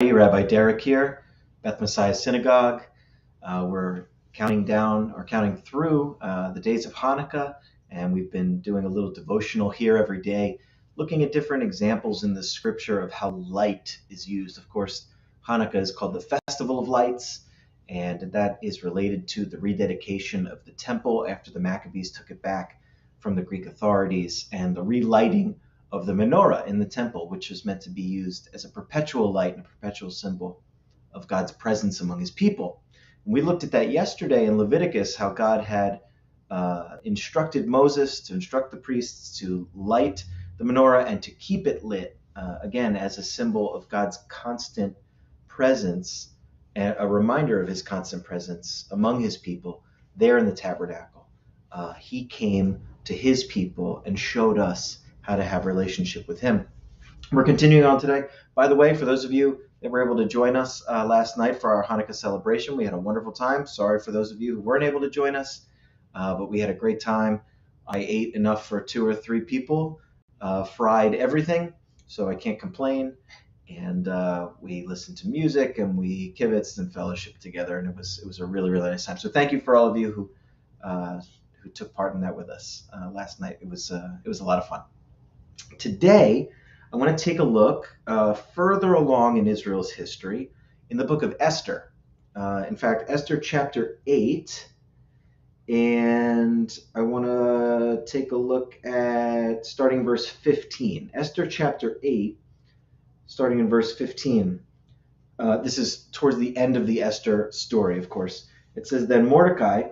Rabbi Derek here, Beth Messiah Synagogue. We're counting down or counting through the days of Hanukkah, and we've been doing a little devotional here every day, looking at different examples in the scripture of how light is used. Of course, Hanukkah is called the Festival of Lights, and that is related to the rededication of the temple after the Maccabees took it back from the Greek authorities, and the relighting of the menorah in the temple, which is meant to be used as a perpetual light and a perpetual symbol of God's presence among his people. And we looked at that yesterday in Leviticus, how God had instructed Moses to instruct the priests to light the menorah and to keep it lit, again, as a symbol of God's constant presence, and a reminder of his constant presence among his people there in the tabernacle. He came to his people and showed us how to have a relationship with him. We're continuing on today. By the way, for those of you that were able to join us last night for our Hanukkah celebration, we had a wonderful time. Sorry for those of you who weren't able to join us, but we had a great time. I ate enough for 2 or 3 people, fried everything, so I can't complain. And we listened to music and we kibitzed and fellowshiped together, and it was a really, really nice time. So thank you for all of you who took part in that with us last night. It was a lot of fun. Today, I want to take a look further along in Israel's history in the book of Esther. In fact, Esther chapter 8, and I want to take a look at starting verse 15. Esther chapter 8, starting in verse 15. This is towards the end of the Esther story, of course. It says, "Then Mordecai,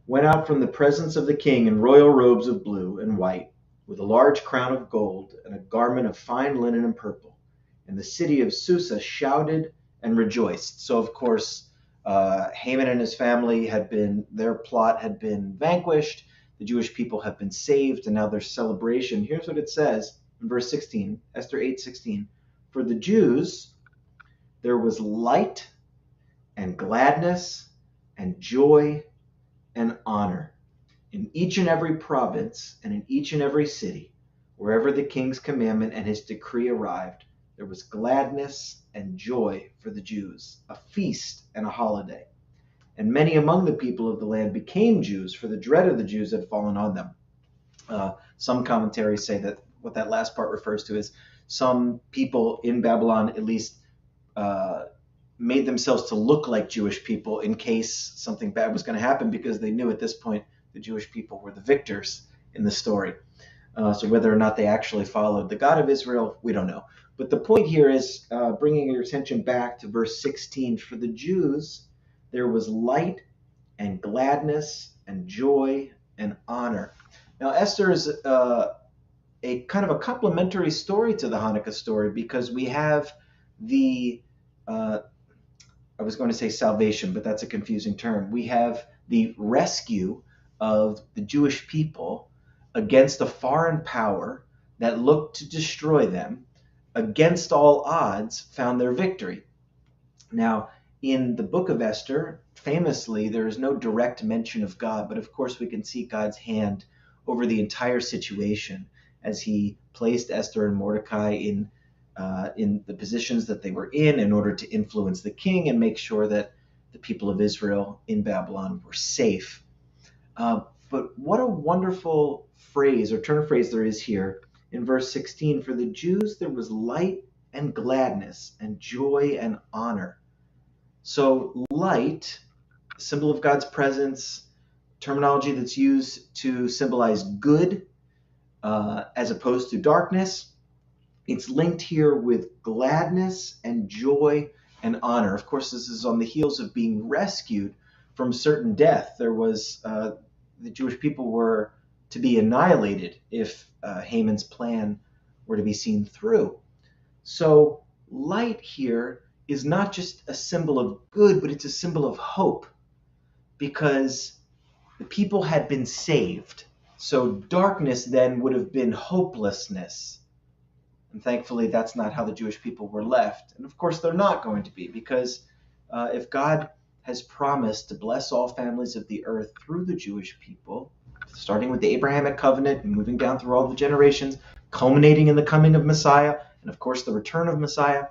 went out from the presence of the king in royal robes of blue and white, with a large crown of gold and a garment of fine linen and purple. And the city of Susa shouted and rejoiced." So, of course, Haman and his family their plot had been vanquished. The Jewish people have been saved, and now their celebration. Here's what it says in verse 16, Esther 8:16. "For the Jews, there was light and gladness and joy and honor in each and every province and in each and every city. Wherever the king's commandment and his decree arrived, there was gladness and joy for the Jews, a feast and a holiday. And many among the people of the land became Jews, for the dread of the Jews had fallen on them." Some commentaries say that what that last part refers to is some people in Babylon at least made themselves to look like Jewish people in case something bad was going to happen, because they knew at this point the Jewish people were the victors in the story. So whether or not they actually followed the God of Israel, we don't know. But the point here is bringing your attention back to verse 16. "For the Jews, there was light and gladness and joy and honor." Now, Esther is a kind of a complementary story to the Hanukkah story, because we have the I was going to say salvation, but that's a confusing term. We have the rescue of the Jewish people against a foreign power that looked to destroy them, against all odds, found their victory. Now, in the book of Esther, famously, there is no direct mention of God, but of course we can see God's hand over the entire situation as he placed Esther and Mordecai in the positions that they were in order to influence the king and make sure that the people of Israel in Babylon were safe. But what a wonderful phrase or turn of phrase there is here in verse 16. "For the Jews, there was light and gladness and joy and honor." So light, symbol of God's presence, terminology that's used to symbolize good as opposed to darkness. It's linked here with gladness and joy and honor. Of course, this is on the heels of being rescued from certain death. There was the Jewish people were to be annihilated if Haman's plan were to be seen through. So light here is not just a symbol of good, but it's a symbol of hope, because the people had been saved. So darkness then would have been hopelessness. And thankfully, that's not how the Jewish people were left. And of course, they're not going to be, because if God has promised to bless all families of the earth through the Jewish people, starting with the Abrahamic covenant and moving down through all the generations, culminating in the coming of Messiah, and of course the return of Messiah,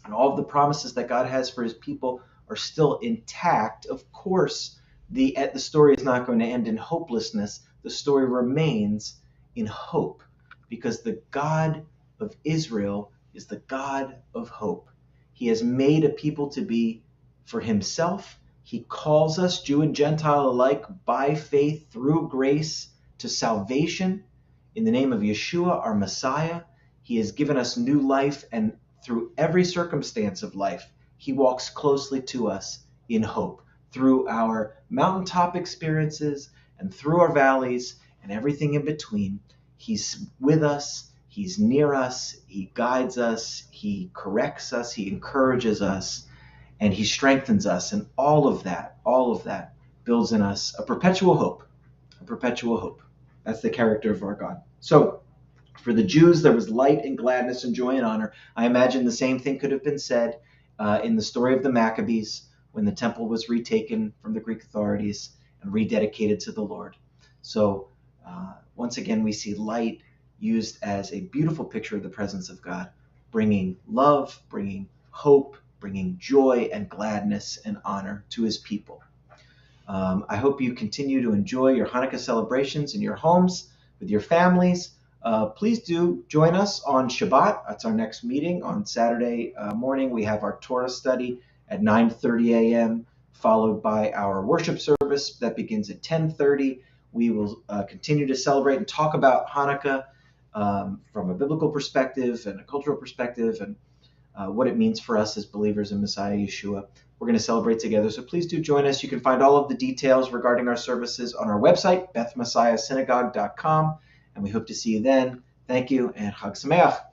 and all of the promises that God has for his people are still intact, of course, the story is not going to end in hopelessness. The story remains in hope, because the God of Israel is the God of hope. He has made a people to be for himself. He calls us, Jew and Gentile alike, by faith through grace to salvation in the name of Yeshua, our Messiah. He has given us new life, and through every circumstance of life, he walks closely to us in hope. Through our mountaintop experiences and through our valleys and everything in between, he's with us, he's near us, he guides us, he corrects us, he encourages us, and he strengthens us. And all of that builds in us a perpetual hope, a perpetual hope. That's the character of our God. So, for the Jews, there was light and gladness and joy and honor. I imagine the same thing could have been said in the story of the Maccabees when the temple was retaken from the Greek authorities and rededicated to the Lord. So once again, we see light used as a beautiful picture of the presence of God, bringing love, bringing hope, bringing joy and gladness and honor to his people. I hope you continue to enjoy your Hanukkah celebrations in your homes with your families. Please do join us on Shabbat. That's our next meeting on Saturday morning. We have our Torah study at 9:30 a.m., followed by our worship service that begins at 10:30. We will continue to celebrate and talk about Hanukkah from a biblical perspective and a cultural perspective, and what it means for us as believers in Messiah Yeshua. We're going to celebrate together, so please do join us. You can find all of the details regarding our services on our website, bethmessiahsynagogue.com. And we hope to see you then. Thank you, and Chag Sameach.